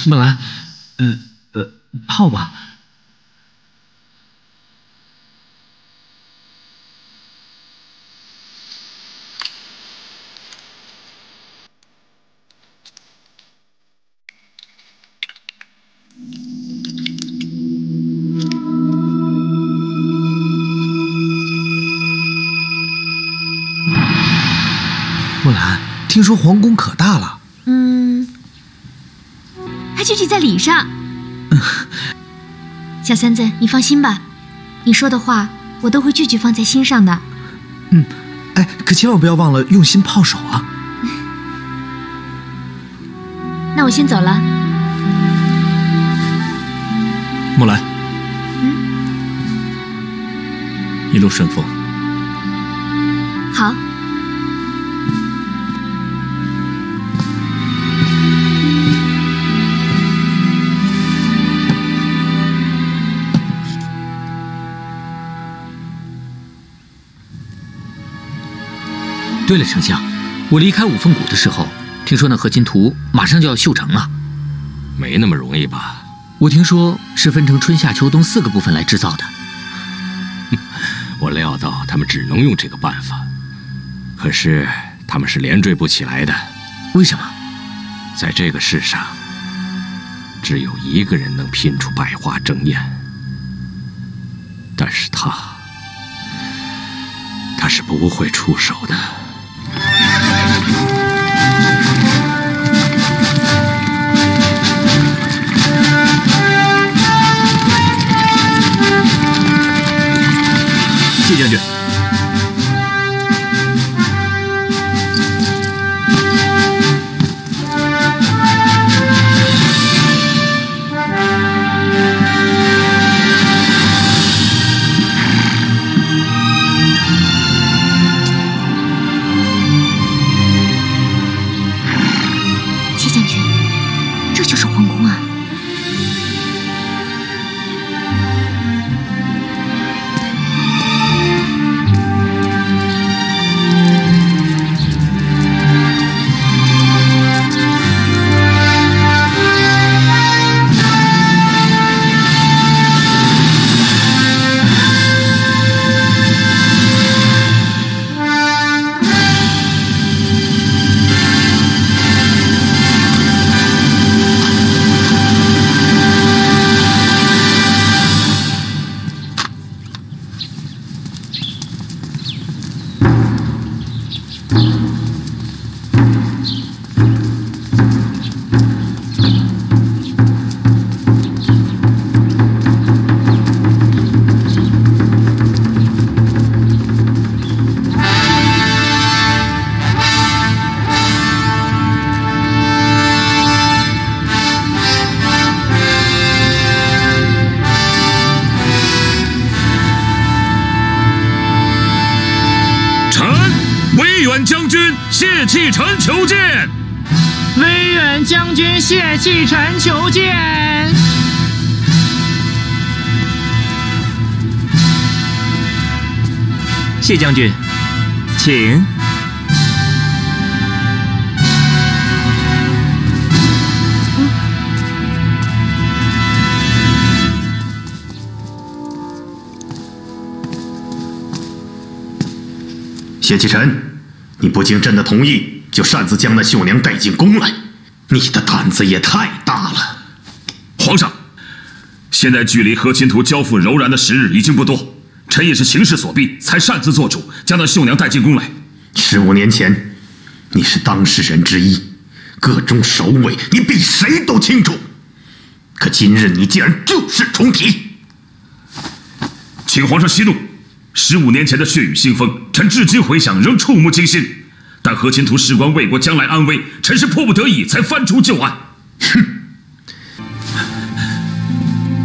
孟兰，泡吧。木兰，听说皇宫可大了。还具体在礼上。小三子，你放心吧，你说的话我都会句句放在心上的。哎，可千万不要忘了用心泡手啊。那我先走了。木兰，一路顺风。好。对了，丞相，我离开五凤谷的时候，听说那合金图马上就要绣成了。没那么容易吧？我听说是分成春夏秋冬4个部分来制造的。我料到他们只能用这个办法，可是他们是连缀不起来的。为什么？在这个世上，只有一个人能拼出百花争艳，但是他是不会出手的。谢将军。谢将军，这就是皇宫啊！将军谢弃臣求见。威远将军谢弃臣求见。谢将军，请。谢弃臣，你不经朕的同意，就擅自将那绣娘带进宫来，你的胆子也太大了。皇上，现在距离和亲图交付柔然的时日已经不多，臣也是情势所逼，才擅自做主，将那绣娘带进宫来。15年前，你是当事人之一，各中首尾你比谁都清楚。可今日你竟然旧事重提，请皇上息怒。15年前的血雨腥风，臣至今回想仍触目惊心。但和亲图事关魏国将来安危，臣是迫不得已才翻出旧案。哼！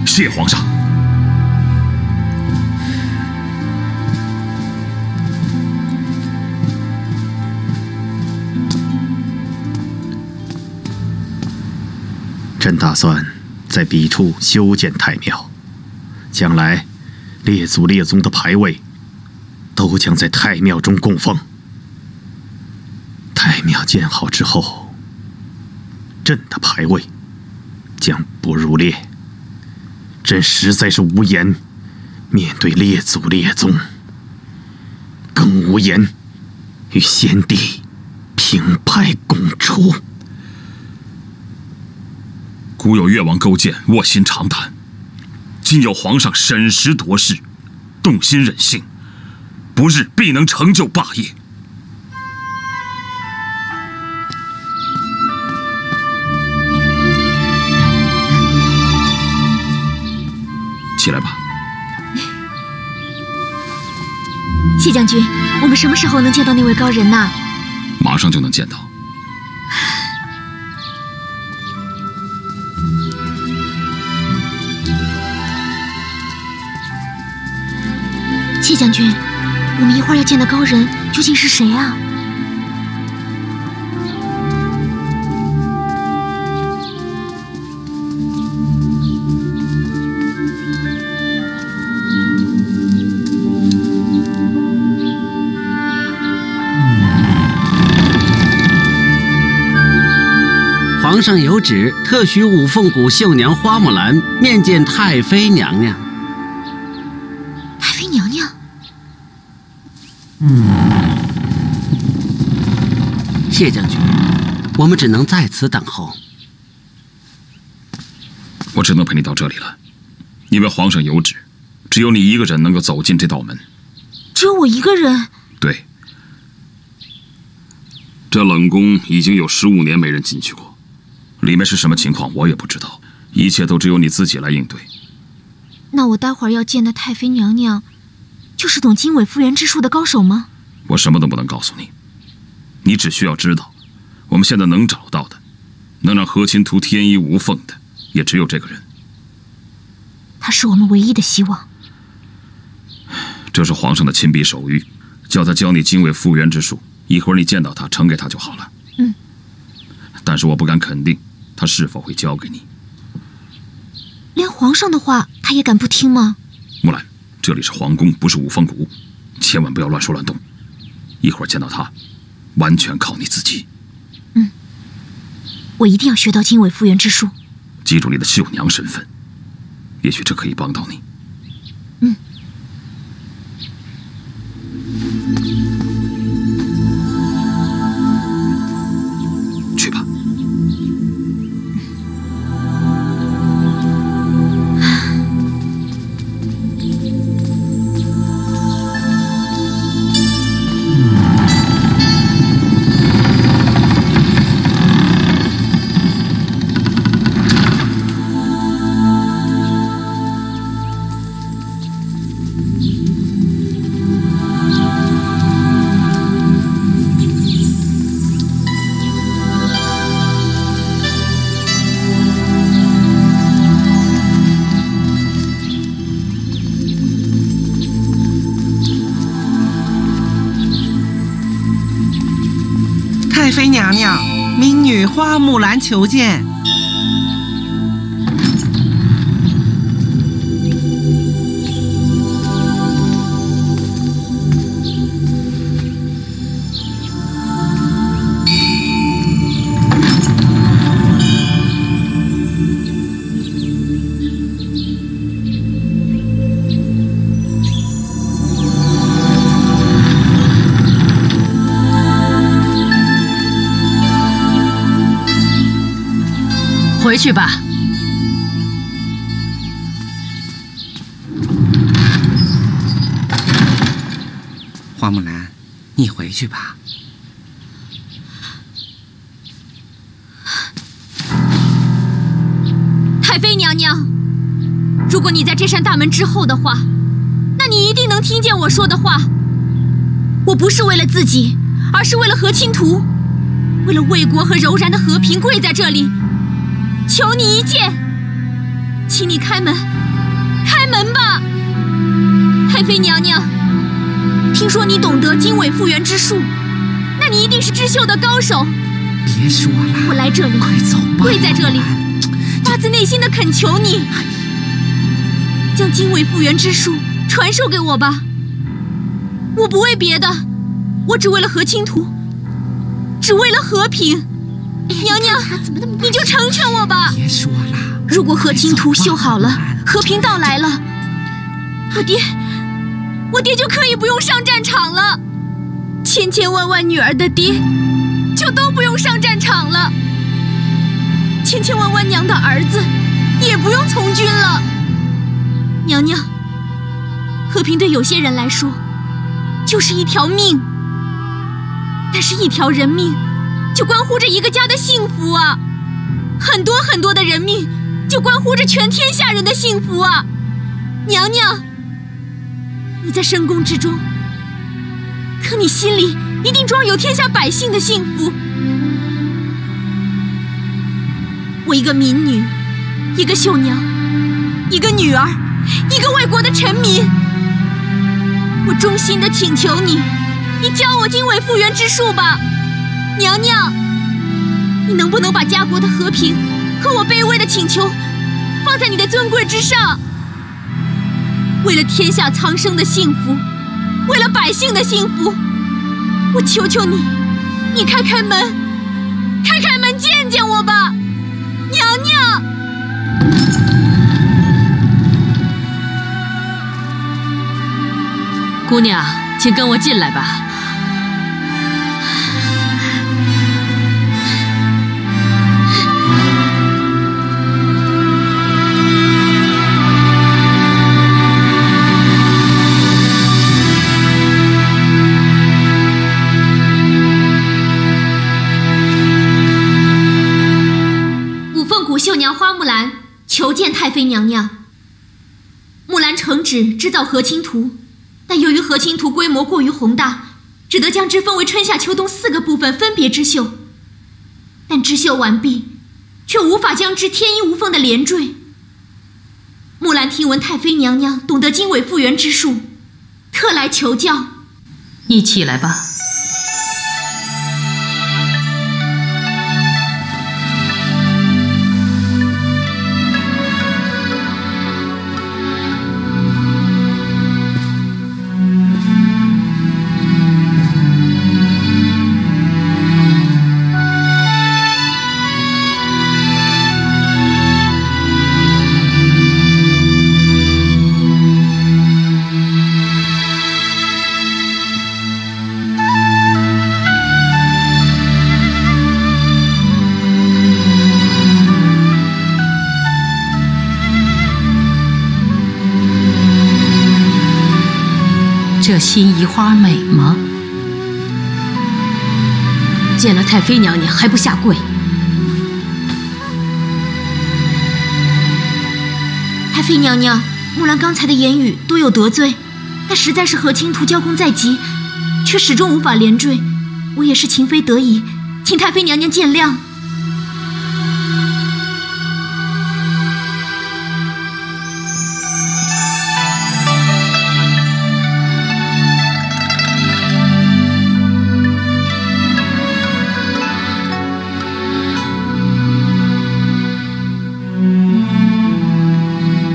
谢皇上。朕打算在彼处修建太庙，将来列祖列宗的牌位都将在太庙中供奉。太庙建好之后，朕的牌位将不入列。朕实在是无言面对列祖列宗，更无言与先帝平派共处。古有越王勾践卧薪尝胆，今有皇上审时度势，动心忍性，不日必能成就霸业。起来吧。谢将军，我们什么时候能见到那位高人呢？马上就能见到。谢将军，我们一会儿要见的高人究竟是谁啊？皇上有旨，特许五凤谷绣娘花木兰面见太妃娘娘。太妃娘娘？谢将军，我们只能在此等候。我只能陪你到这里了，因为皇上有旨，只有你一个人能够走进这道门。只有我一个人？对，这冷宫已经有15年没人进去过，里面是什么情况我也不知道，一切都只有你自己来应对。那我待会儿要见的太妃娘娘，就是懂经纬复原之术的高手吗？我什么都不能告诉你，你只需要知道，我们现在能找到的，能让和亲图天衣无缝的，也只有这个人。他是我们唯一的希望。这是皇上的亲笔手谕，叫他教你经纬复原之术，一会儿你见到他呈给他就好了。但是我不敢肯定他是否会教给你。连皇上的话他也敢不听吗？木兰，这里是皇宫，不是五凤谷，千万不要乱说乱动。一会儿见到他，完全靠你自己。我一定要学到经纬复原之术。记住你的绣娘身份，也许这可以帮到你。去吧。太妃娘娘，民女花木兰求见。回去吧。花木兰，你回去吧。太妃娘娘，如果你在这扇大门之后的话，那你一定能听见我说的话。我不是为了自己，而是为了和亲图，为了魏国和柔然的和平，跪在这里。求你一见，请你开门，开门吧，太妃娘娘。听说你懂得经纬复原之术，那你一定是织绣的高手。别说了，我来这里，快走吧，跪在这里，发自内心的恳求你，将经纬复原之术传授给我吧。我不为别的，我只为了和亲图，只为了和平。娘娘，你就成全我吧！别说了。如果和亲图修好了，和平到来了，我爹就可以不用上战场了，千千万万女儿的爹就都不用上战场了，千千万万娘的儿子也不用从军了。娘娘，和平对有些人来说就是一条命，但是一条人命就关乎着一个家的幸福啊，很多很多的人命就关乎着全天下人的幸福啊。娘娘，你在深宫之中，可你心里一定装有天下百姓的幸福。我一个民女，一个绣娘，一个女儿，一个为国的臣民，我衷心地请求你，你教我经纬复原之术吧。娘娘，你能不能把家国的和平和我卑微的请求放在你的尊贵之上？为了天下苍生的幸福，为了百姓的幸福，我求求你，你开开门见见我吧，娘娘。姑娘，请跟我进来吧。绣娘花木兰求见太妃娘娘。木兰承旨制造和亲图，但由于和亲图规模过于宏大，只得将之分为春夏秋冬4个部分分别织绣。但织绣完毕，却无法将之天衣无缝的连缀。木兰听闻太妃娘娘懂得经纬复原之术，特来求教。你起来吧。这心仪花美吗？见了太妃娘娘还不下跪？太妃娘娘，木兰刚才的言语多有得罪，但实在是和亲图交工在即，却始终无法连缀，我也是情非得已，请太妃娘娘见谅。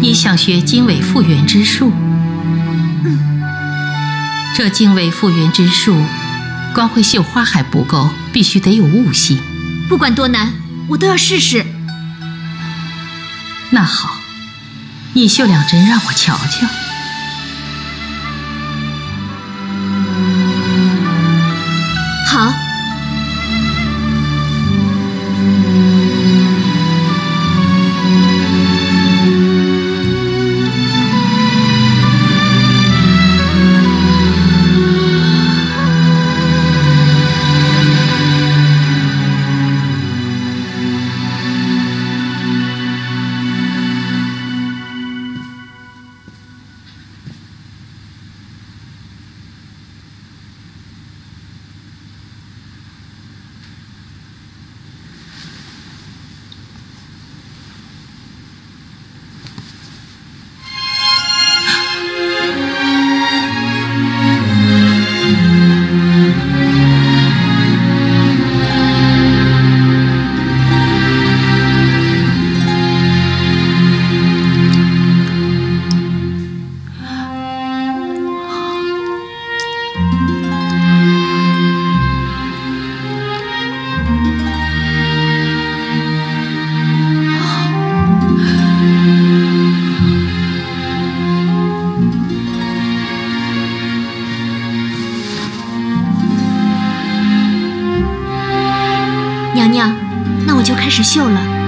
你想学经纬复原之术？这经纬复原之术，光会绣花还不够，必须得有悟性。不管多难，我都要试试。那好，你绣2针让我瞧瞧。好。那我就开始绣了。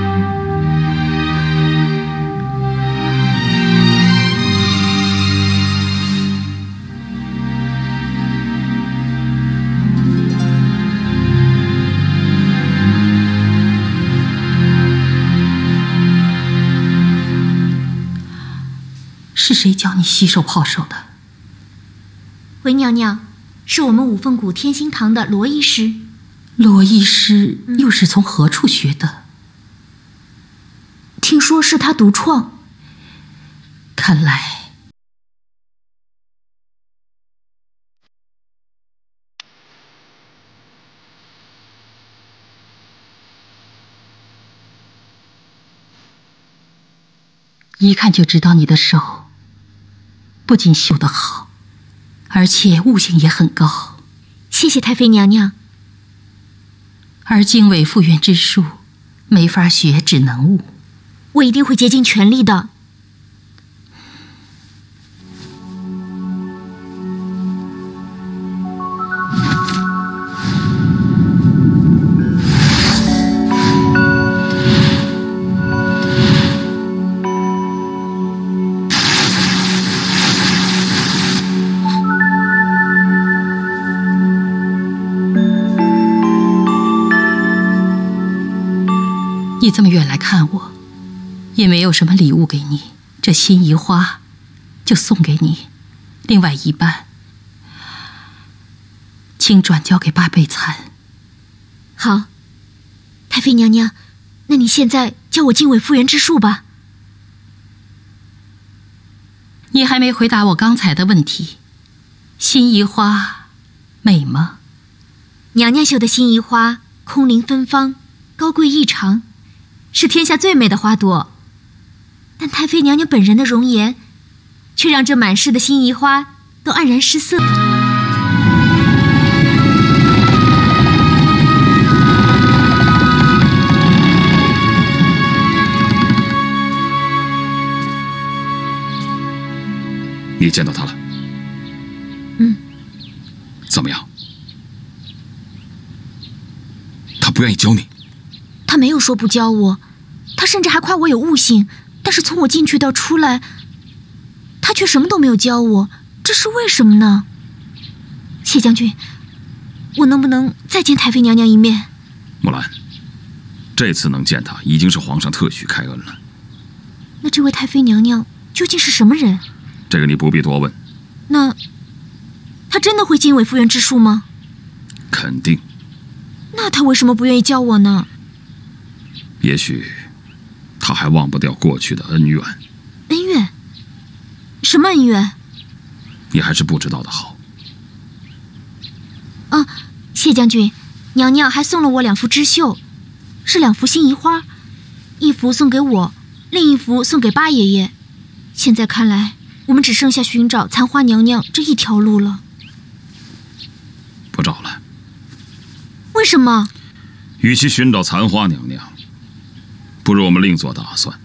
是谁教你洗手泡手的？回娘娘，是我们五凤谷天心堂的罗医师。罗医师又是从何处学的？听说是他独创。看来一看就知道你的手不仅绣得好，而且悟性也很高。谢谢太妃娘娘。而经纬复原之术没法学，只能悟。我一定会竭尽全力的。你这么远来看我，也没有什么礼物给你，这心仪花就送给你，另外一半请转交给八贝蚕。好，太妃娘娘，那你现在教我经纬复原之术吧。你还没回答我刚才的问题，心仪花美吗？娘娘绣的心仪花空灵芬芳，高贵异常，是天下最美的花朵。但太妃娘娘本人的容颜，却让这满室的心仪花都黯然失色。你见到他了？嗯。怎么样？他不愿意教你？他没有说不教我，他甚至还夸我有悟性，但是从我进去到出来，他却什么都没有教我，这是为什么呢？谢将军，我能不能再见太妃娘娘一面？木兰，这次能见她，已经是皇上特许开恩了。那这位太妃娘娘究竟是什么人？这个你不必多问。那她真的会经纬复原之术吗？肯定。那她为什么不愿意教我呢？也许他还忘不掉过去的恩怨。恩怨？什么恩怨？你还是不知道的好。啊，谢将军，娘娘还送了我2幅织绣，是2幅心仪花，一幅送给我，另一幅送给八爷爷。现在看来，我们只剩下寻找残花娘娘这一条路了。不找了。为什么？与其寻找残花娘娘，不如我们另做打算。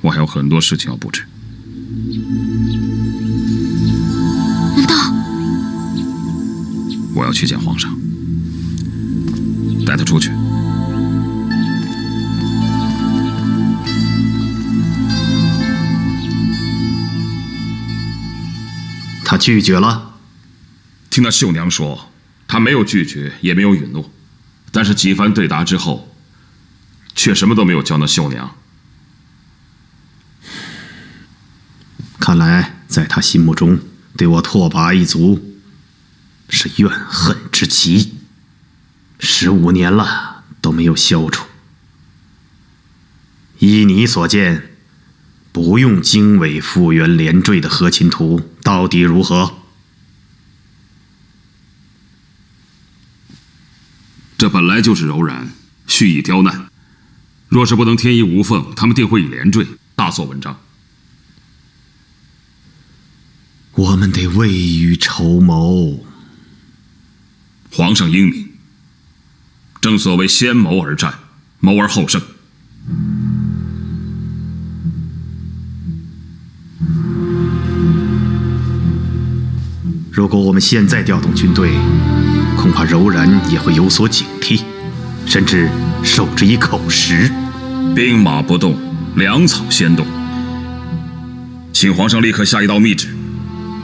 我还有很多事情要布置。难道我要去见皇上？带他出去。他拒绝了。听那绣娘说，他没有拒绝，也没有允诺，但是几番对答之后，却什么都没有教那绣娘。看来在他心目中，对我拓跋一族是怨恨之极，15年了都没有消除。依你所见，不用经纬复原连缀的和亲图到底如何？这本来就是柔然，蓄意刁难。若是不能天衣无缝，他们定会以连缀大做文章。我们得未雨绸缪。皇上英明，正所谓先谋而战，谋而后胜。如果我们现在调动军队，恐怕柔然也会有所警惕。甚至守着一口食。兵马不动，粮草先动。请皇上立刻下一道密旨，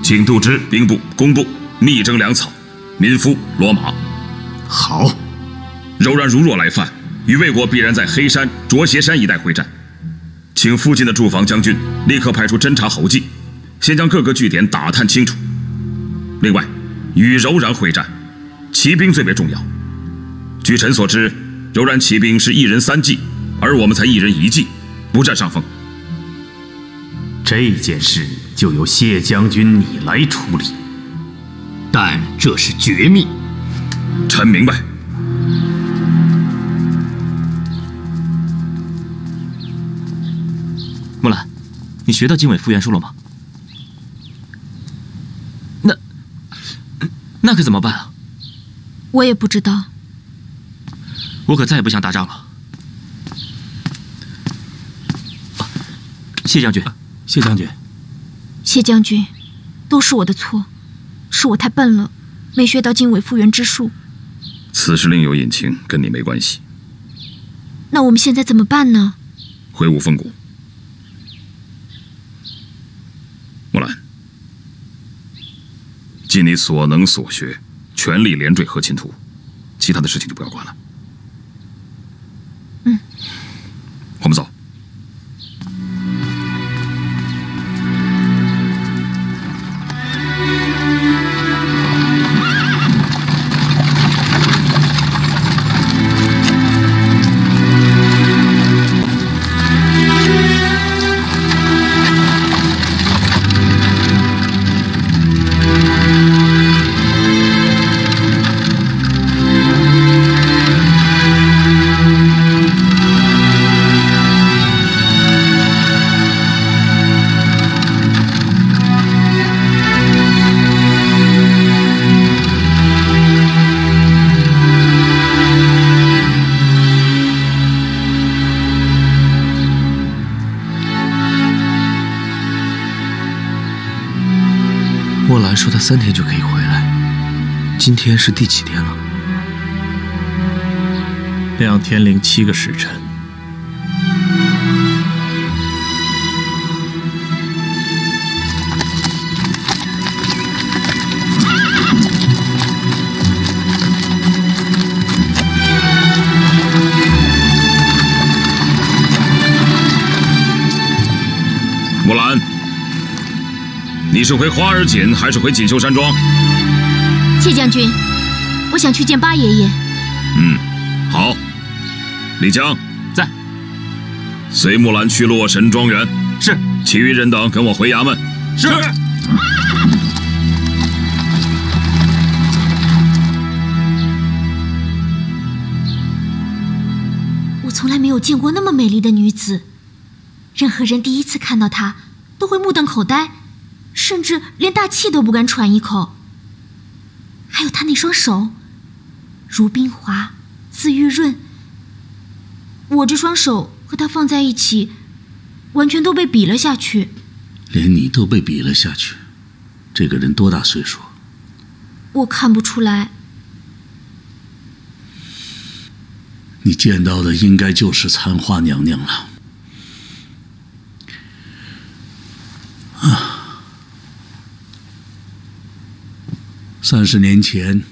请度支兵部、工部密征粮草，民夫骡马。好。柔然如若来犯，与魏国必然在黑山、卓斜山一带会战。请附近的驻防将军立刻派出侦察侯骑，先将各个据点打探清楚。另外，与柔然会战，骑兵最为重要。据臣所知，柔然骑兵是1人3骑，而我们才1人1骑，不占上风。这件事就由谢将军你来处理，但这是绝密。臣明白。木兰，你学到经纬复原书了吗？那可怎么办啊？我也不知道。我可再也不想打仗了。谢将军，谢将军，谢将军，都是我的错，是我太笨了，没学到经纬复原之术。此事另有隐情，跟你没关系。那我们现在怎么办呢？回五凤谷。木兰，尽你所能所学，全力连缀和亲图，其他的事情就不要管了。我们走。莫兰说他3天就可以回来，今天是第几天了？2天07个时辰。木兰，你是回花儿锦还是回锦绣山庄？谢将军，我想去见八爷爷。好。李江在。随木兰去洛神庄园。是。其余人等跟我回衙门。是。我从来没有见过那么美丽的女子，任何人第一次看到她都会目瞪口呆，甚至连大气都不敢喘一口。还有她那双手，如冰滑，似玉润。我这双手和她放在一起，完全都被比了下去。连你都被比了下去，这个人多大岁数？我看不出来。你见到的应该就是残花娘娘了。30年前，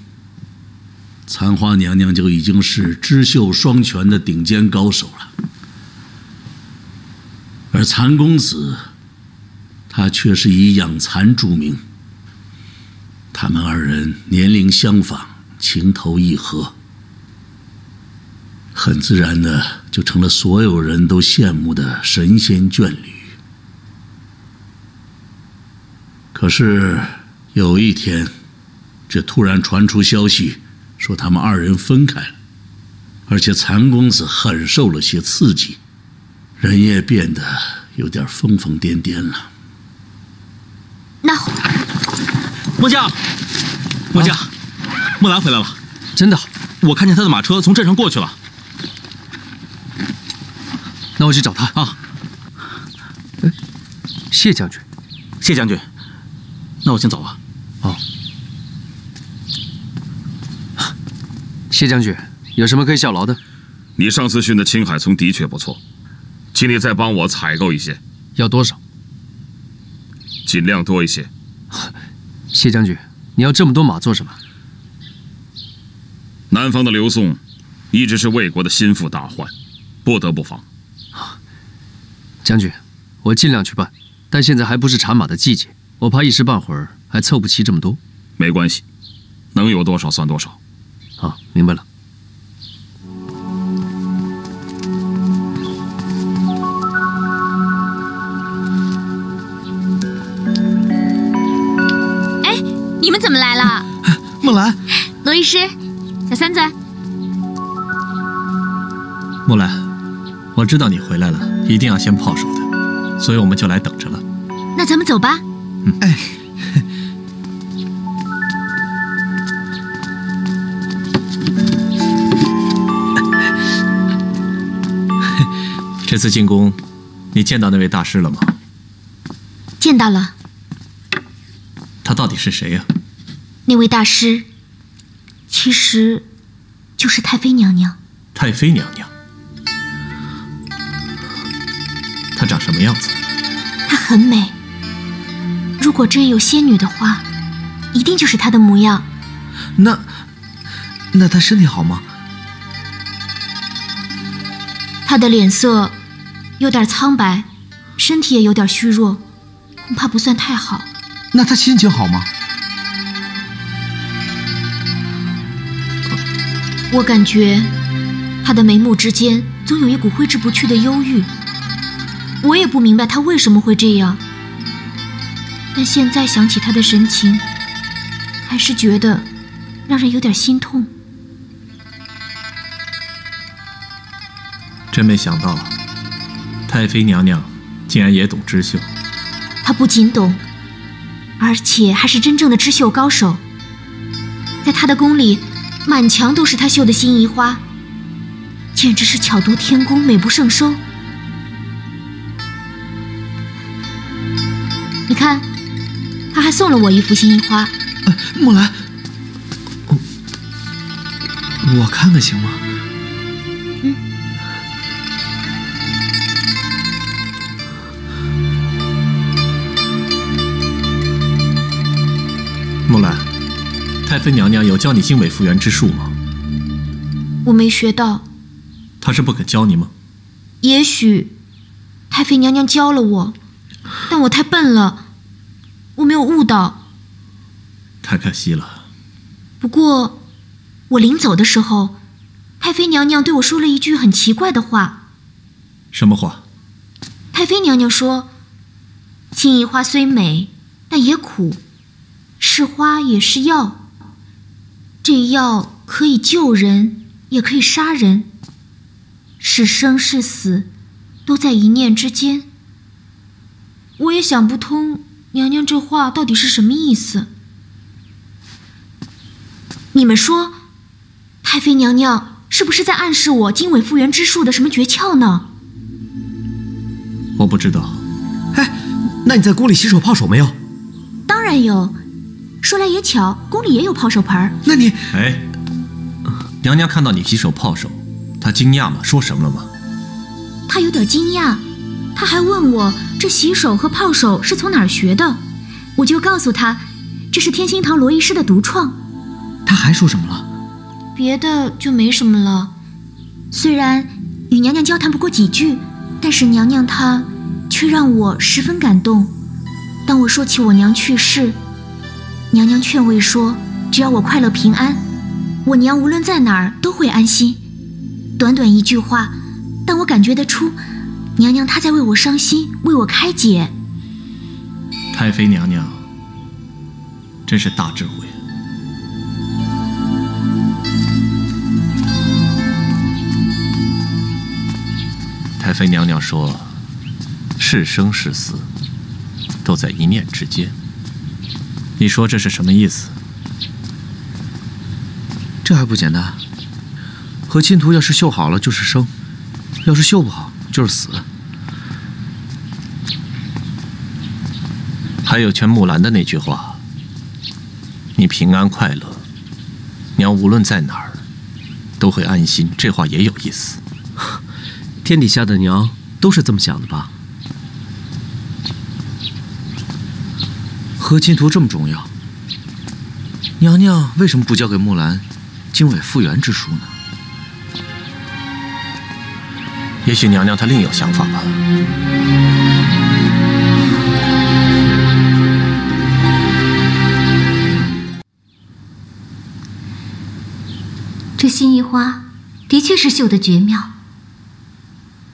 残花娘娘就已经是织绣双全的顶尖高手了，而残公子，他却是以养蚕著名。他们2人年龄相仿，情投意合，很自然的就成了所有人都羡慕的神仙眷侣。可是有一天，这突然传出消息，说他们2人分开了，而且残公子很受了些刺激，人也变得有点疯疯癫癫了。那末将，木兰回来了，真的，我看见他的马车从镇上过去了。那我去找他啊。谢将军，那我先走了。哦。谢将军，有什么可以效劳的？你上次训的青海葱的确不错，请你再帮我采购一些。要多少？尽量多一些。谢将军，你要这么多马做什么？南方的刘宋一直是魏国的心腹大患，不得不防。将军，我尽量去办，但现在还不是产马的季节，我怕一时半会儿还凑不齐这么多。没关系，能有多少算多少。好，明白了。哎，你们怎么来了？木兰，罗医师，小三子。木兰，我知道你回来了，一定要先泡手的，所以我们就来等着了。那咱们走吧。哎。这次进宫，你见到那位大师了吗？见到了。他到底是谁呀？那位大师，其实就是太妃娘娘。太妃娘娘？她长什么样子？她很美。如果真有仙女的话，一定就是她的模样。那她身体好吗？她的脸色有点苍白，身体也有点虚弱，恐怕不算太好。那她心情好吗？我感觉她的眉目之间总有一股挥之不去的忧郁。我也不明白她为什么会这样，但现在想起她的神情，还是觉得让人有点心痛。真没想到，太妃娘娘竟然也懂织绣。她不仅懂，而且还是真正的织绣高手。在她的宫里，满墙都是她绣的心仪花，简直是巧夺天工，美不胜收。你看，她还送了我一幅心仪花。木兰，我看看行吗？木兰，太妃娘娘有教你经纬复原之术吗？我没学到。她是不肯教你吗？也许太妃娘娘教了我，但我太笨了，我没有悟到。太可惜了。不过我临走的时候，太妃娘娘对我说了一句很奇怪的话。什么话？太妃娘娘说，心仪花虽美，但也苦，是花也是药，这药可以救人，也可以杀人，是生是死都在一念之间。我也想不通娘娘这话到底是什么意思。你们说，太妃娘娘是不是在暗示我经纬复原之术的什么诀窍呢？我不知道。哎，那你在宫里洗手泡手没有？当然有。说来也巧，宫里也有泡手盆。那你……哎，娘娘看到你洗手泡手，她惊讶吗？说什么了吗？她有点惊讶，她还问我这洗手和泡手是从哪儿学的，我就告诉她，这是天心堂罗医师的独创。她还说什么了？别的就没什么了。虽然与娘娘交谈不过几句，但是娘娘她却让我十分感动。当我说起我娘去世，娘娘劝慰说，只要我快乐平安，我娘无论在哪儿都会安心。短短一句话，但我感觉得出，娘娘她在为我伤心，为我开解。太妃娘娘真是大智慧。太妃娘娘说，是生是死都在一念之间。你说这是什么意思？这还不简单？和亲图要是绣好了就是生，要是绣不好就是死。还有劝木兰的那句话，你平安快乐，娘无论在哪儿都会安心，这话也有意思。天底下的娘都是这么想的吧？和亲图这么重要，娘娘为什么不交给木兰经纬复原之术呢？也许娘娘她另有想法吧。这心仪花的确是绣得绝妙，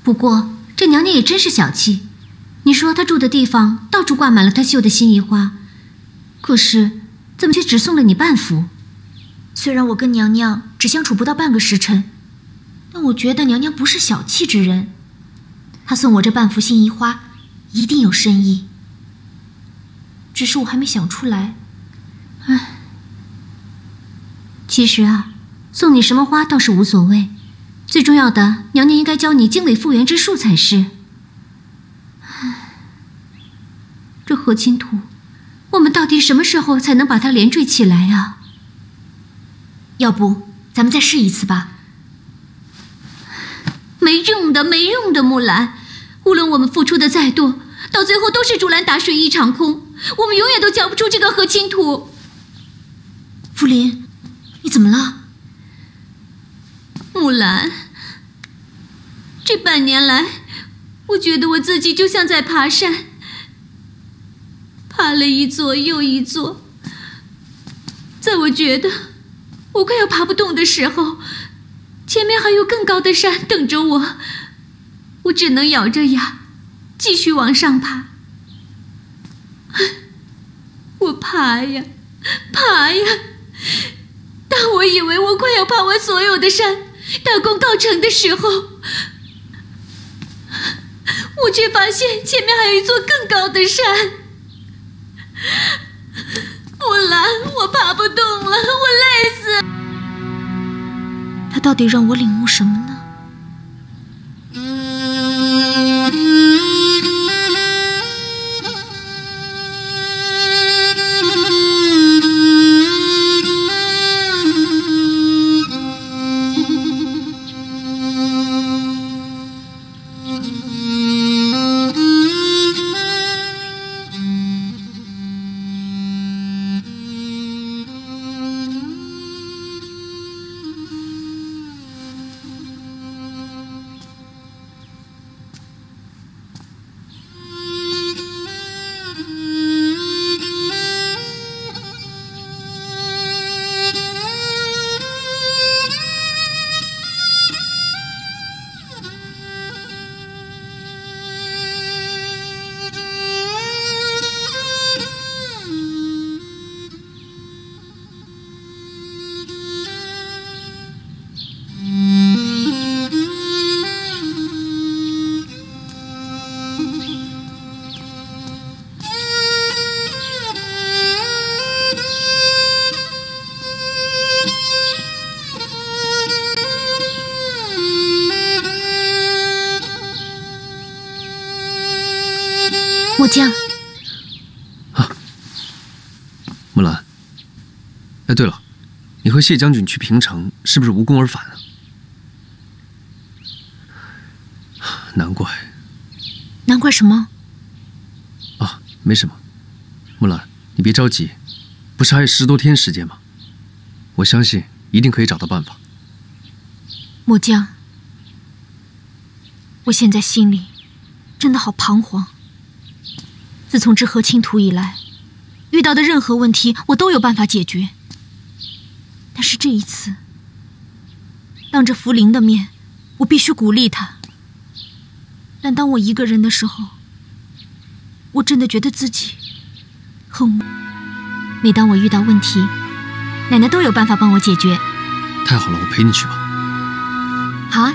不过这娘娘也真是小气。你说她住的地方到处挂满了她绣的心仪花，可是怎么却只送了你半幅？虽然我跟娘娘只相处不到半个时辰，但我觉得娘娘不是小气之人。她送我这半幅心仪花，一定有深意。只是我还没想出来。唉，其实啊，送你什么花倒是无所谓，最重要的，娘娘应该教你经纬复原之术才是。这和亲图，我们到底什么时候才能把它连缀起来啊？要不咱们再试一次吧。没用的，没用的，木兰，无论我们付出的再多，到最后都是竹篮打水一场空，我们永远都交不出这个和亲图。傅林，你怎么了？木兰，这半年来，我觉得我自己就像在爬山，爬了一座又一座，在我觉得我快要爬不动的时候，前面还有更高的山等着我，我只能咬着牙继续往上爬。我爬呀爬呀，当我以为我快要爬完所有的山，大功告成的时候，我却发现前面还有一座更高的山。木兰，我爬不动了，我累死。他到底让我领悟什么呢？末将。啊，木兰。哎，对了，你和谢将军去平城，是不是无功而返啊？难怪。难怪什么？啊，没什么。木兰，你别着急，不是还有10多天时间吗？我相信一定可以找到办法。末将，我现在心里真的好彷徨。自从知和亲图以来，遇到的任何问题我都有办法解决。但是这一次，当着福临的面，我必须鼓励他。但当我一个人的时候，我真的觉得自己很无。每当我遇到问题，奶奶都有办法帮我解决。太好了，我陪你去吧。好啊。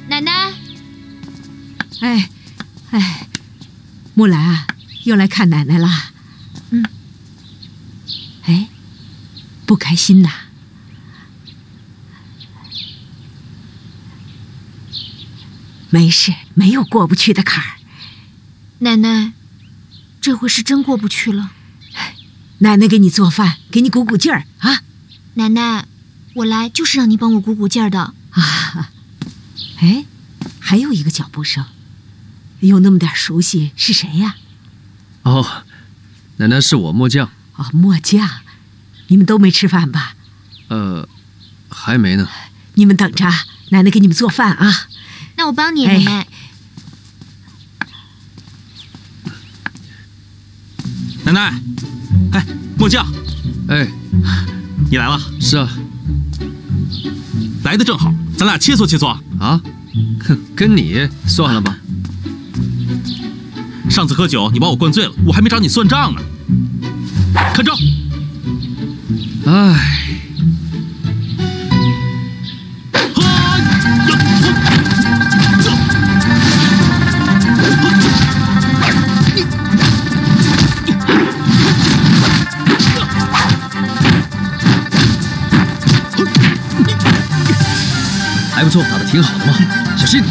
奶奶。哎，木兰啊，又来看奶奶啦。嗯。哎，不开心呐？没事，没有过不去的坎儿。奶奶，这回是真过不去了。奶奶给你做饭，给你鼓鼓劲儿啊！奶奶，我来就是让你帮我鼓鼓劲儿的啊。哎，还有一个脚步声，有那么点熟悉，是谁呀？哦，奶奶，是我末将。哦，末将，你们都没吃饭吧？还没呢。你们等着，奶奶给你们做饭啊。那我帮你，奶奶。奶奶，哎，末将，哎，你来了？是啊，来的正好，咱俩切磋切磋啊。哼，跟你算了吧。上次喝酒你把我灌醉了，我还没找你算账呢。看招！哎。还不错，打得挺好的嘛，小心！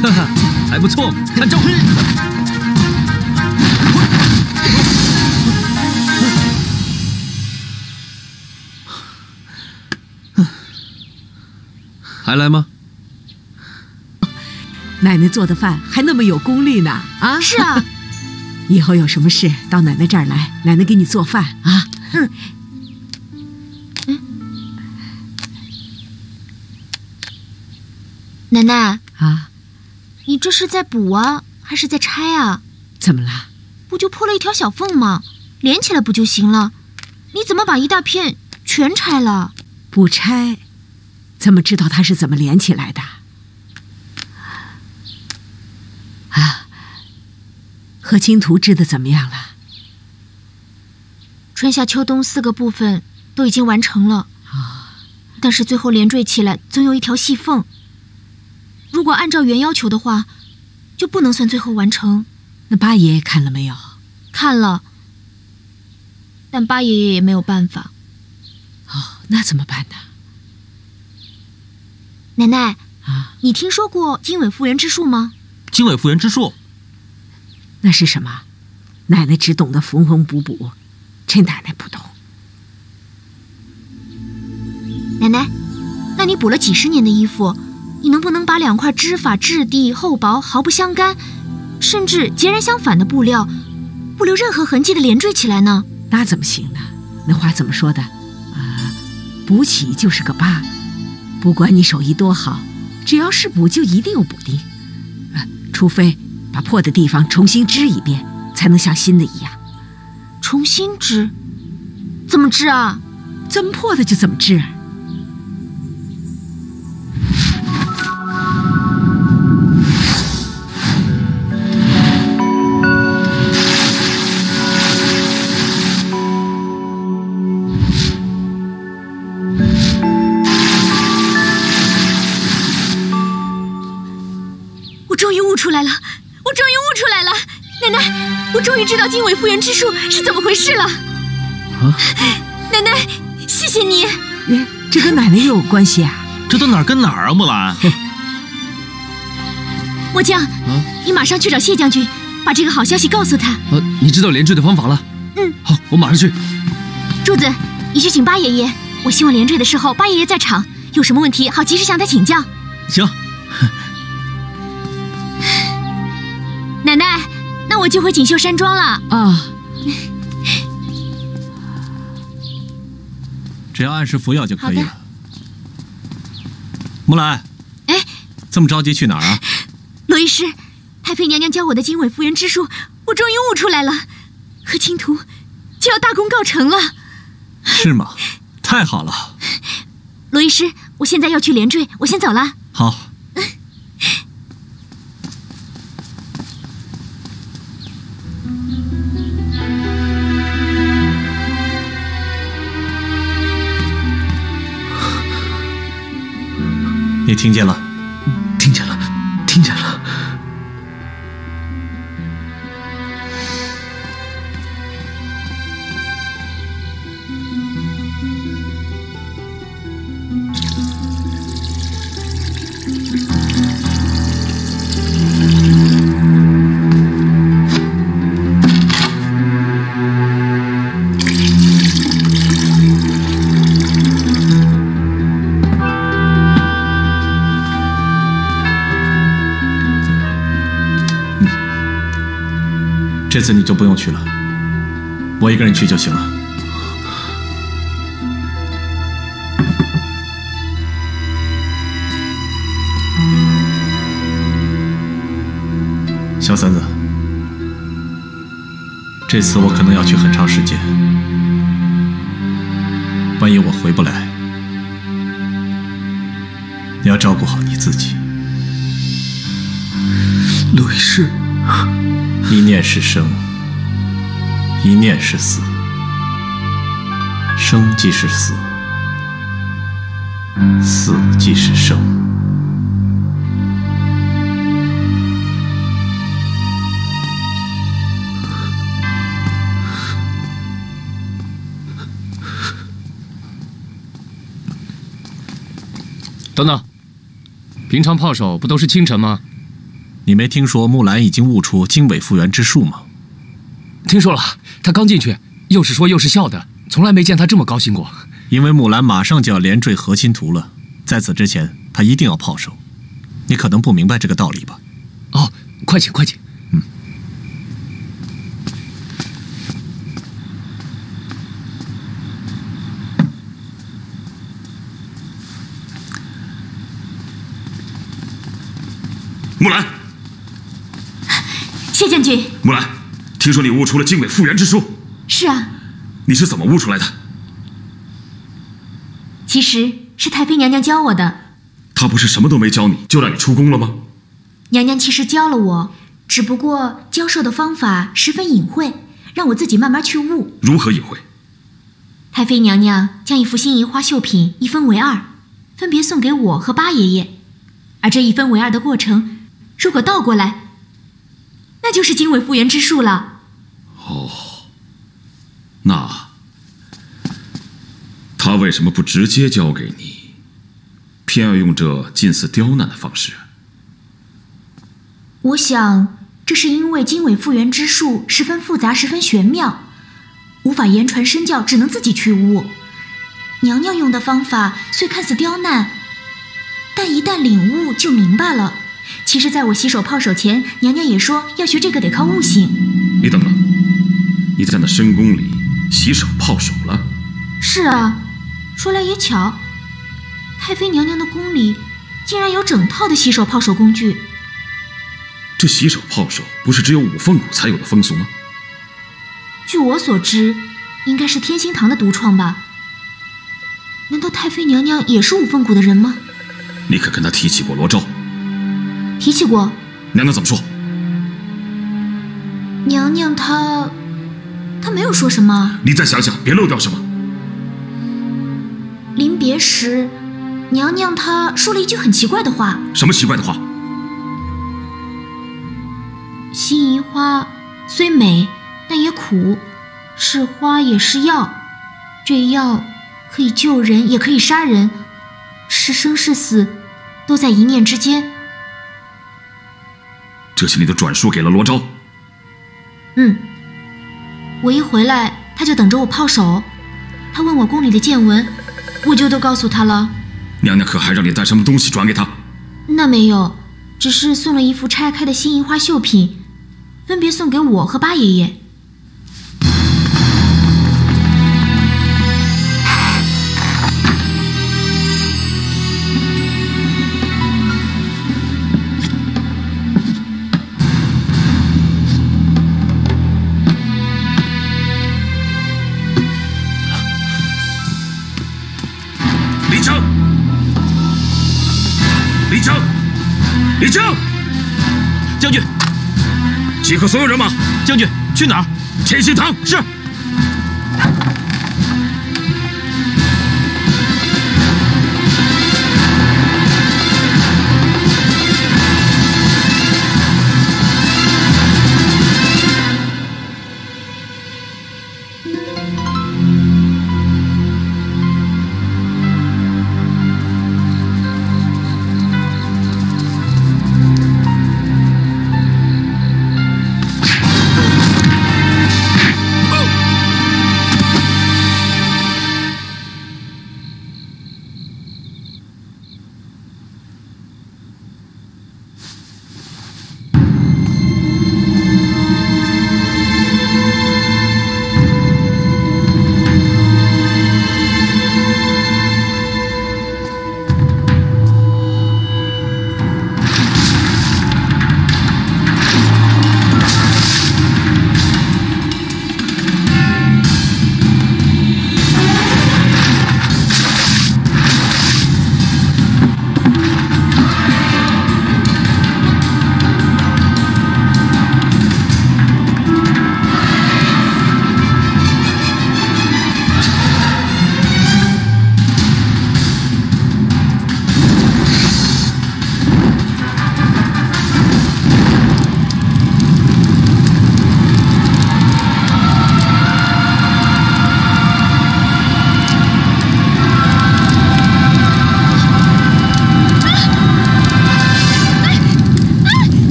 哈哈，还不错，看招！还来吗？奶奶做的饭还那么有功力呢啊！是啊，以后有什么事到奶奶这儿来，奶奶给你做饭啊。奶奶啊，你这是在补啊，还是在拆啊？怎么了？不就破了一条小缝吗？连起来不就行了？你怎么把一大片全拆了？不拆，怎么知道它是怎么连起来的？啊，和青图织的怎么样了？春夏秋冬4个部分都已经完成了但是最后连缀起来总有一条细缝。如果按照原要求的话，就不能算最后完成。那八爷爷看了没有？看了，但八爷爷也没有办法。哦，那怎么办呢？奶奶啊，你听说过经纬复原之术吗？经纬复原之术，那是什么？奶奶只懂得缝缝补补，这奶奶不懂。奶奶，那你补了几十年的衣服，你能不能把2块织法质地厚薄毫不相干，甚至截然相反的布料，不留任何痕迹的连缀起来呢？那怎么行呢？那话怎么说的？补起就是个疤，不管你手艺多好，只要是补就一定有补丁，除非把破的地方重新织一遍，才能像新的一样。重新织？怎么织啊？怎么破的就怎么织。出来了！我终于悟出来了！奶奶，我终于知道经纬复原之术是怎么回事了！啊！奶奶，谢谢你！这跟奶奶又有关系啊？这都哪儿跟哪儿啊，木兰？末将，你马上去找谢将军，把这个好消息告诉他。你知道连缀的方法了？好，我马上去。柱子，你去请八爷爷，我希望连缀的时候八爷爷在场，有什么问题好及时向他请教。行。奶奶，那我就回锦绣山庄了。只要按时服药就可以了。木兰，哎，这么着急去哪儿啊？罗医师，太妃娘娘教我的经纬复原之术，我终于悟出来了，和青图就要大功告成了。是吗？太好了。罗医师，我现在要去连缀，我先走了。好。你听见了？听见了，听见了。这次你就不用去了，我一个人去就行了。小三子，这次我可能要去很长时间，万一我回不来，你要照顾好你自己。路易士。一念是生，一念是死，生即是死，死即是生。等等，平常炮手不都是清晨吗？你没听说木兰已经悟出经纬复原之术吗？听说了，他刚进去，又是说又是笑的，从来没见他这么高兴过。因为木兰马上就要连坠和亲图了，在此之前，他一定要炮手。你可能不明白这个道理吧？哦，快请，快请。木兰。谢将军。木兰，听说你悟出了经纬复原之术。是啊。你是怎么悟出来的？其实是太妃娘娘教我的。她不是什么都没教你，就让你出宫了吗？娘娘其实教了我，只不过教授的方法十分隐晦，让我自己慢慢去悟。如何隐晦？太妃娘娘将一幅心仪花绣品一分为二，分别送给我和八爷爷。而这一分为二的过程，如果倒过来，那就是经纬复原之术了。哦，那他为什么不直接交给你，偏要用这近似刁难的方式？我想，这是因为经纬复原之术十分复杂，十分玄妙，无法言传身教，只能自己去悟。娘娘用的方法虽看似刁难，但一旦领悟就明白了。其实在我洗手泡手前，娘娘也说要学这个得靠悟性。你等等，你在那深宫里洗手泡手了？是啊，说来也巧，太妃娘娘的宫里竟然有整套的洗手泡手工具。这洗手泡手不是只有五凤谷才有的风俗吗？据我所知，应该是天心堂的独创吧。难道太妃娘娘也是五凤谷的人吗？你可跟她提起过罗昭？提起过。娘娘怎么说？娘娘她没有说什么。你再想想，别漏掉什么。临别时，娘娘她说了一句很奇怪的话。什么奇怪的话？心仪花虽美，但也苦，是花也是药，这药可以救人，也可以杀人，是生是死，都在一念之间。这些你都转述给了罗昭？我一回来，他就等着我泡手。他问我宫里的见闻，我就都告诉他了。娘娘可还让你带什么东西转给他？那没有，只是送了一幅拆开的心仪花绣品，分别送给我和八爷爷。李靖，将军，集合所有人马。将军，去哪儿？天心堂。是。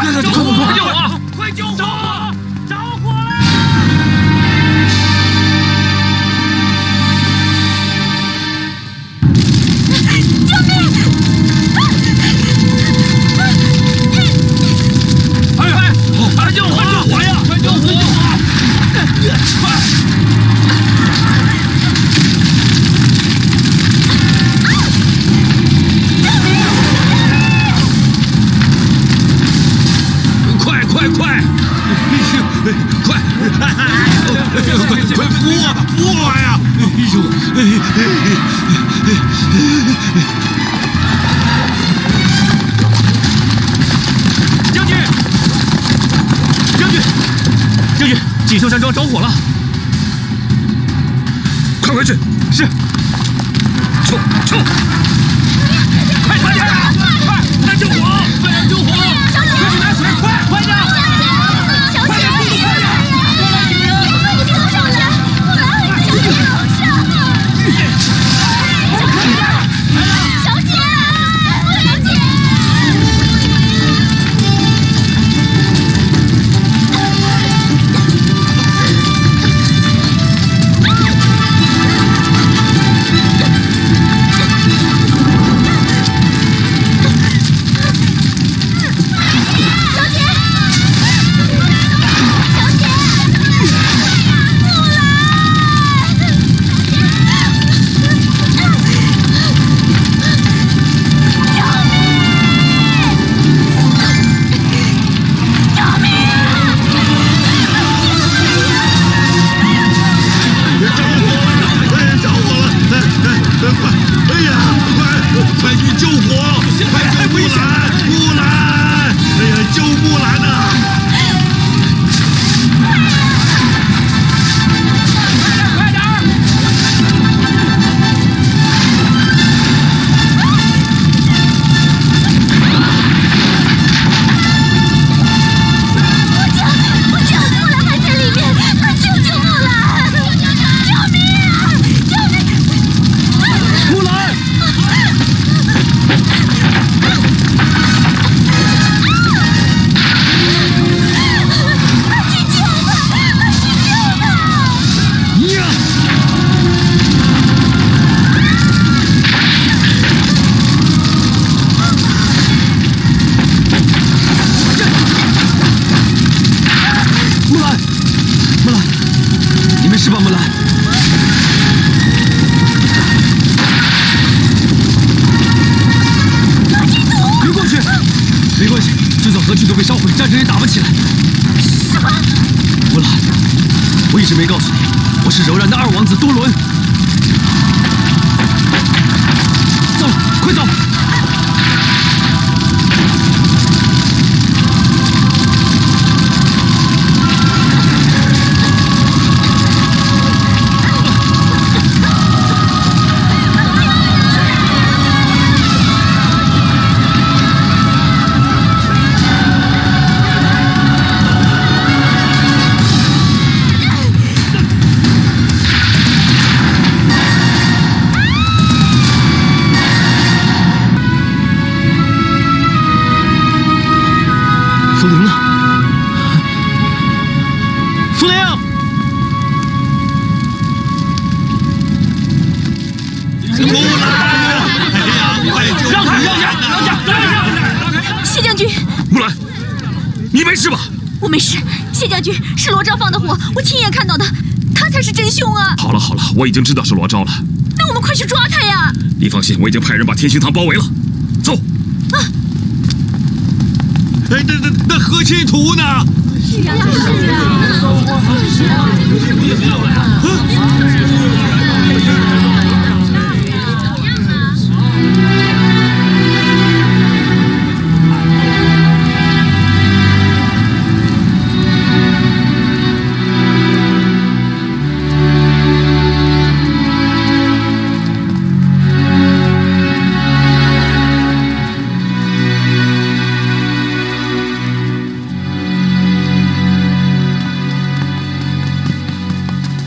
快救我！快救我！着火了！救命！快救火！快救火呀！快救火！快！快扶我呀！将军，锦绣山庄着火了，快回去！是。冲！快点！快来救火！快点救火！快去拿水！快点！快点！速度快点！你别上来！木兰，小姐，小姐，木兰姐。快去救火！快救木兰！木兰！哎呀，救木兰呐！快点！不救！木兰还在里面！快救木兰！救命啊！救命！木兰！是吧，木兰？别过去！没关系，就算河渠都被烧毁，战争也打不起来。什么？木兰，我一直没告诉你，我是柔然的二王子多伦。走，快走！福灵呢？福灵！木兰！哎呀，快救！让开！谢将军，木兰，你没事吧？我没事。谢将军，是罗昭放的火，我亲眼看到的，他才是真凶啊！好了，我已经知道是罗昭了。那我们快去抓他呀！你放心，我已经派人把天星堂包围了。走。哎，那何庆图呢？是啊。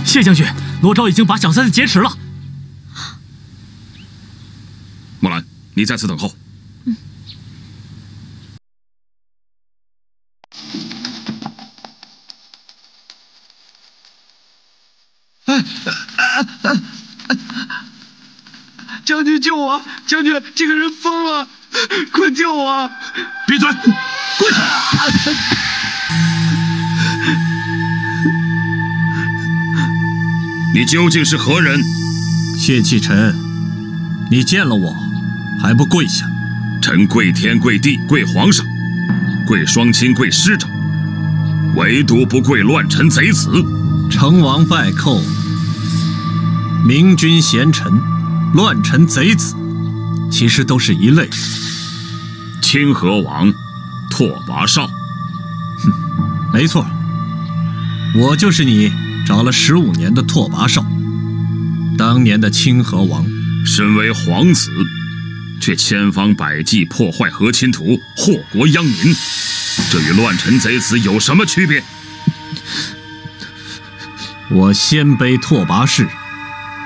谢将军，罗昭已经把小三子劫持了。木兰，你在此等候。将军救我！将军，这个人疯了，快救我！闭嘴，跪下！你究竟是何人？谢启臣，你见了我还不跪下？臣跪天跪地跪皇上，跪双亲跪师长，唯独不跪乱臣贼子。成王败寇，明君贤臣，乱臣贼子，其实都是一类。清河王拓跋绍，没错，我就是你找了15年的拓跋绍。当年的清河王，身为皇子，却千方百计破坏和亲图，祸国殃民，这与乱臣贼子有什么区别？我鲜卑拓跋氏，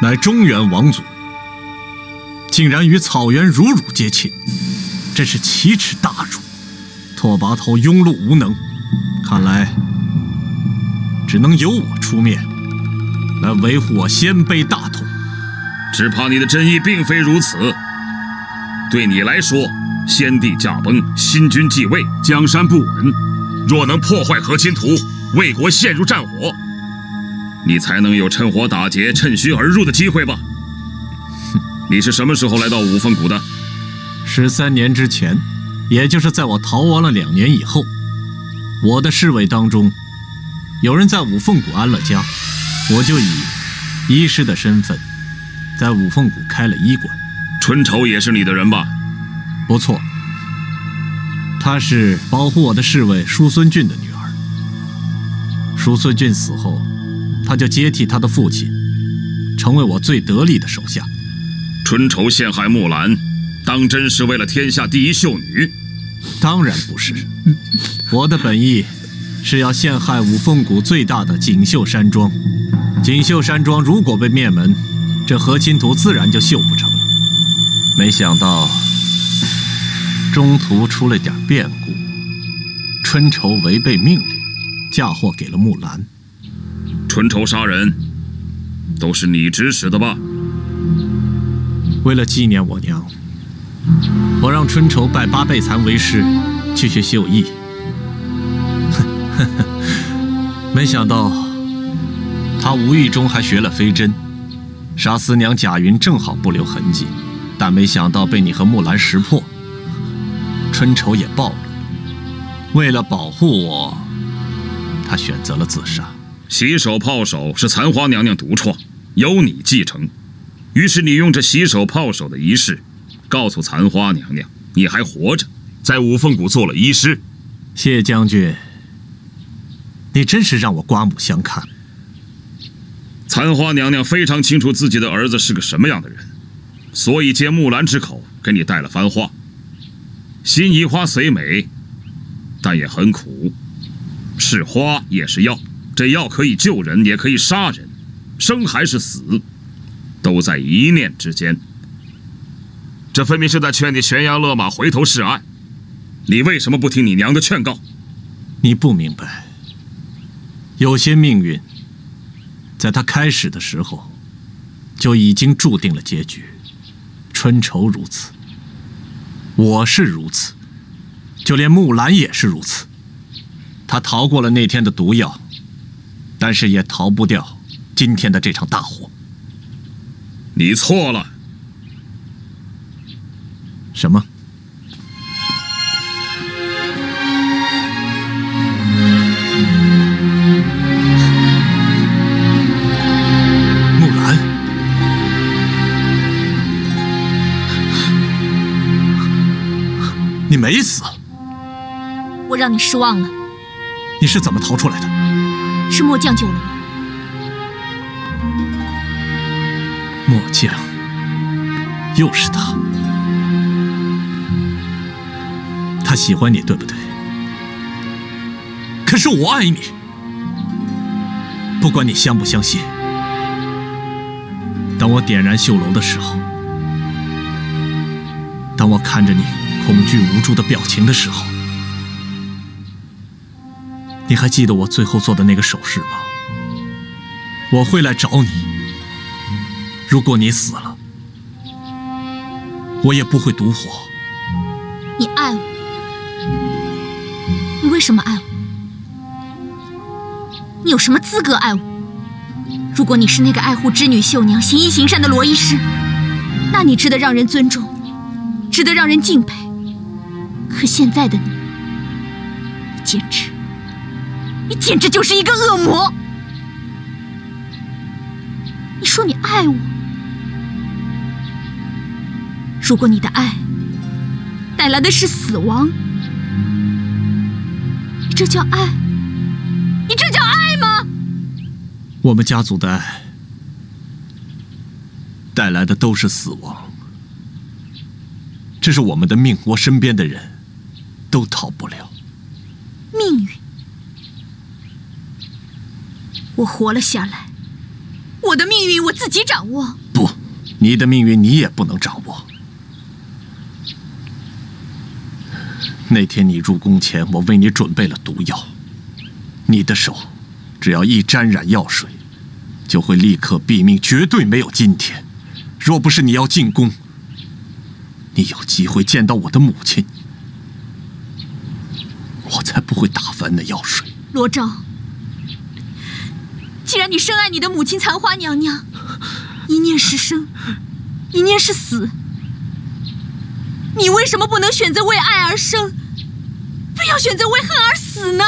乃中原王族，竟然与草原乳乳结亲，真是奇耻大辱！拓跋头庸碌无能，看来只能由我出面来维护我鲜卑大统。只怕你的真意并非如此。对你来说，先帝驾崩，新君继位，江山不稳，若能破坏和亲图，魏国陷入战火，你才能有趁火打劫、趁虚而入的机会吧？你是什么时候来到五凤谷的？13年之前，也就是在我逃亡了2年以后，我的侍卫当中，有人在五凤谷安了家，我就以医师的身份，在五凤谷开了医馆。春愁也是你的人吧？不错，她是保护我的侍卫叔孙俊的女儿。叔孙俊死后，他就接替他的父亲，成为我最得力的手下。春愁陷害木兰，当真是为了天下第一秀女？当然不是，我的本意是要陷害五凤谷最大的锦绣山庄。锦绣山庄如果被灭门，这和亲图自然就绣不成了。没想到中途出了点变故，春愁违背命令，嫁祸给了木兰。春愁杀人都是你指使的吧？为了纪念我娘，我让春愁拜八倍残为师，去学绣艺。没想到他无意中还学了飞针，杀死娘贾云正好不留痕迹，但没想到被你和木兰识破，春愁也暴露了。为了保护我，他选择了自杀。洗手泡手是残花娘娘独创，由你继承。于是你用这洗手泡手的仪式，告诉残花娘娘你还活着，在五凤谷做了医师。谢将军，你真是让我刮目相看。残花娘娘非常清楚自己的儿子是个什么样的人，所以借木兰之口给你带了番话。辛夷花虽美，但也很苦，是花也是药，这药可以救人，也可以杀人，生还是死，都在一念之间。这分明是在劝你悬崖勒马，回头是岸。你为什么不听你娘的劝告？你不明白，有些命运在它开始的时候就已经注定了结局。春愁如此，我是如此，就连木兰也是如此。她逃过了那天的毒药，但是也逃不掉今天的这场大火。你错了。什么？木兰，你没死。我让你失望了。你是怎么逃出来的？是末将救了我。末将，又是他。他喜欢你，对不对？可是我爱你，不管你相不相信。当我点燃绣楼的时候，当我看着你恐惧无助的表情的时候，你还记得我最后做的那个手势吗？我会来找你。如果你死了，我也不会独活。你爱我，你为什么爱我？你有什么资格爱我？如果你是那个爱护织女绣娘、行医行善的罗医师，那你值得让人尊重，值得让人敬佩。可现在的你，你简直就是一个恶魔！你说你爱我，如果你的爱带来的是死亡，你这叫爱？你这叫爱吗？我们家族的爱带来的都是死亡，这是我们的命，我身边的人都逃不了。命运，我活了下来，我的命运我自己掌握。不，你的命运你也不能掌握。那天你入宫前，我为你准备了毒药，你的手只要一沾染药水，就会立刻毙命，绝对没有今天。若不是你要进宫，你有机会见到我的母亲，我才不会打翻那药水。罗昭，既然你深爱你的母亲残花娘娘，一念是生，一念是死，你为什么不能选择为爱而生，非要选择为恨而死呢？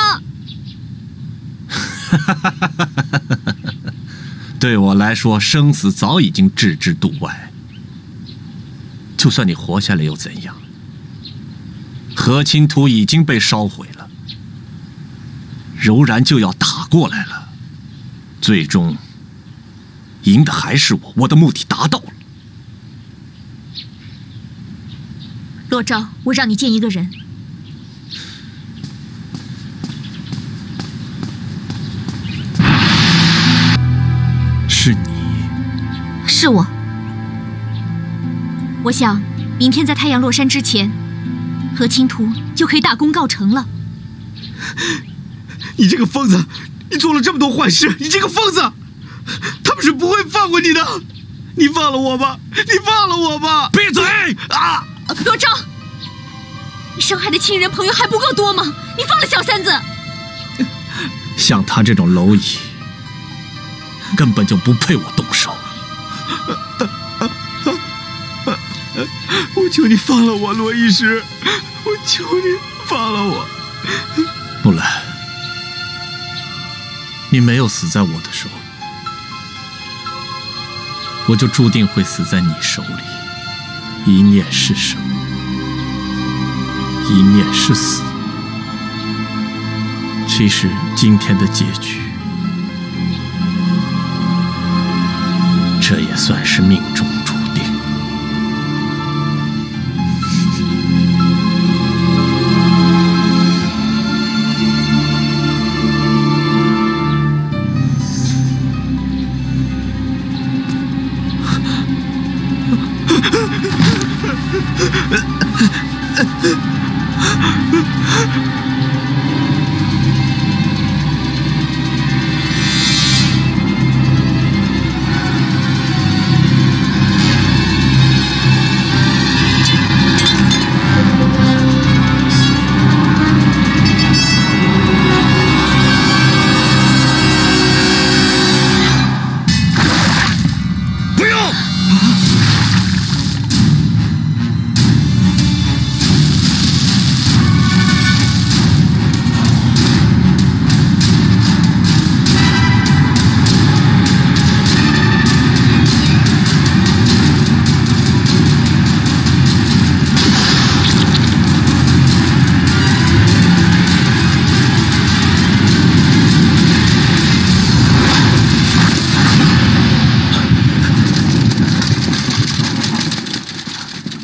对我来说，生死早已经置之度外。就算你活下来又怎样？和亲图已经被烧毁了，柔然就要打过来了，最终赢的还是我，我的目的达到了。罗昭，我让你见一个人。是你？是我。我想，明天在太阳落山之前，和亲图就可以大功告成了。你这个疯子！你做了这么多坏事，你这个疯子！他们是不会放过你的！你放了我吧！你放了我吧！闭嘴！啊！罗昭，你伤害的亲人朋友还不够多吗？你放了小三子！像他这种蝼蚁，根本就不配我动手。我求你放了我，罗医师！我求你放了我！木兰，你没有死在我的手里，我就注定会死在你手里。一念是生，一念是死。其实今天的结局，这也算是命中注定。